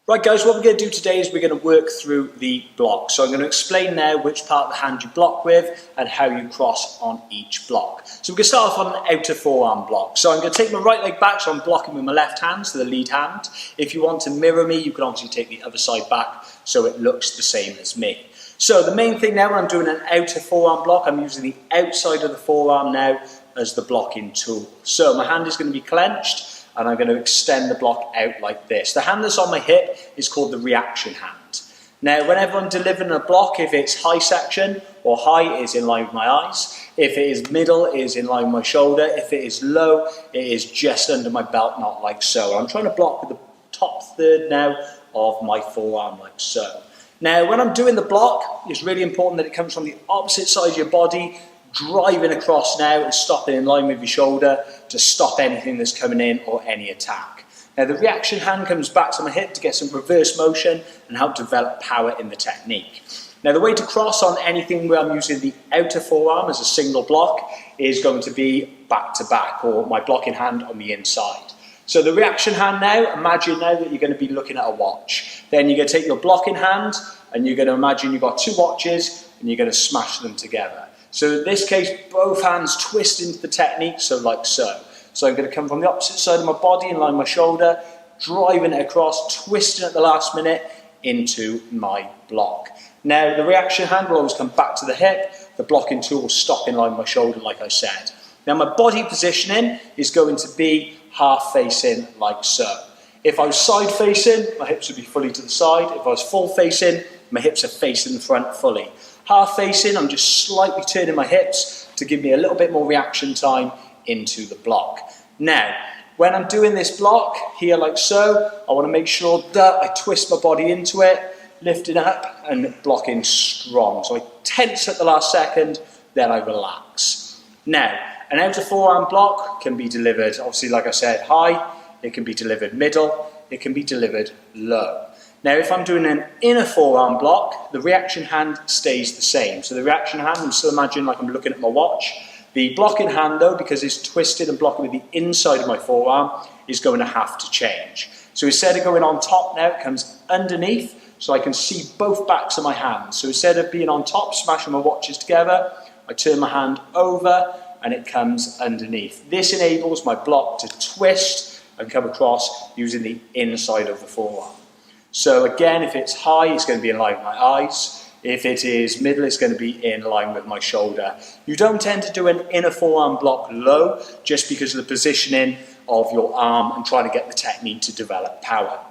Right guys, what we're going to do today is we're going to work through the block. So I'm going to explain now which part of the hand you block with and how you cross on each block. So we're going to start off on an outer forearm block. So I'm going to take my right leg back, so I'm blocking with my left hand, so the lead hand. If you want to mirror me, you can obviously take the other side back so it looks the same as me. So the main thing now when I'm doing an outer forearm block, I'm using the outside of the forearm now as the blocking tool. So my hand is going to be clenched, and I'm going to extend the block out like this. The hand that's on my hip is called the reaction hand. Now, whenever I'm delivering a block, if it's high section or high, it is in line with my eyes. If it is middle, it is in line with my shoulder. If it is low, it is just under my belt, not like so. I'm trying to block with the top third now of my forearm, like so. Now, when I'm doing the block, it's really important that it comes from the opposite side of your body, driving across now and stopping in line with your shoulder to stop anything that's coming in or any attack. Now the reaction hand comes back to my hip to get some reverse motion and help develop power in the technique. Now the way to cross on anything where I'm using the outer forearm as a single block is going to be back to back, or my blocking hand on the inside. So the reaction hand now, imagine now that you're going to be looking at a watch. Then you're going to take your blocking hand and you're going to imagine you've got two watches and you're going to smash them together. So in this case, both hands twist into the technique, so like so. So I'm going to come from the opposite side of my body in line with my shoulder, driving it across, twisting at the last minute into my block. Now the reaction hand will always come back to the hip, the blocking tool will stop in line with my shoulder like I said. Now my body positioning is going to be half facing like so. If I was side facing, my hips would be fully to the side. If I was full facing, my hips are facing the front fully. Half facing, I'm just slightly turning my hips to give me a little bit more reaction time into the block. Now, when I'm doing this block here like so, I want to make sure that I twist my body into it, lift it up and blocking strong. So I tense at the last second, then I relax. Now, an outer forearm block can be delivered, obviously like I said, high, it can be delivered middle, it can be delivered low. Now, if I'm doing an inner forearm block, the reaction hand stays the same. So the reaction hand, I'm still imagining like I'm looking at my watch. The blocking hand though, because it's twisted and blocking with the inside of my forearm, is going to have to change. So instead of going on top now, it comes underneath, so I can see both backs of my hands. So instead of being on top, smashing my watches together, I turn my hand over and it comes underneath. This enables my block to twist and come across using the inside of the forearm. So again, if it's high, it's going to be in line with my eyes. If it is middle, it's going to be in line with my shoulder. You don't tend to do an inner forearm block low just because of the positioning of your arm and trying to get the technique to develop power.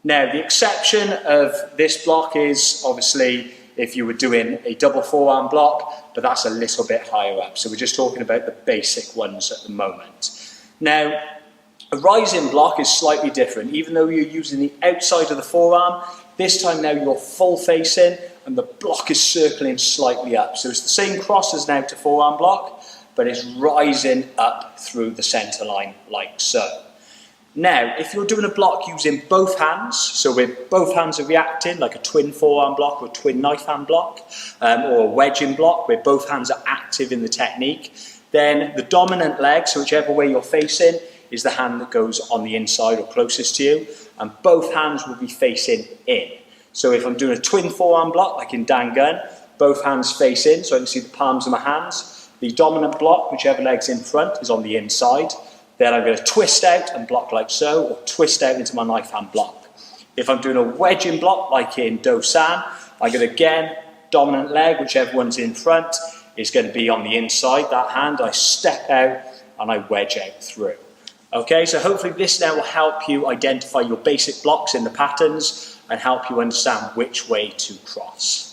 Now, the exception of this block is obviously if you were doing a double forearm block, but that's a little bit higher up. So we're just talking about the basic ones at the moment. Now, a rising block is slightly different. Even though you're using the outside of the forearm, this time now you're full facing and the block is circling slightly up. So it's the same cross as an outer forearm block, but it's rising up through the center line like so. Now, if you're doing a block using both hands, so where both hands are reacting, like a twin forearm block or a twin knife hand block, or a wedging block where both hands are active in the technique, then the dominant leg, so whichever way you're facing, is the hand that goes on the inside or closest to you, and both hands will be facing in. So if I'm doing a twin forearm block, like in Dan Gun, both hands face in, so I can see the palms of my hands. The dominant block, whichever leg's in front, is on the inside. Then I'm going to twist out and block like so, or twist out into my knife hand block. If I'm doing a wedging block, like in Do San, I'm going to again, dominant leg, whichever one's in front, is going to be on the inside, that hand. I step out and I wedge out through. Okay, so hopefully this now will help you identify your basic blocks in the patterns and help you understand which way to cross.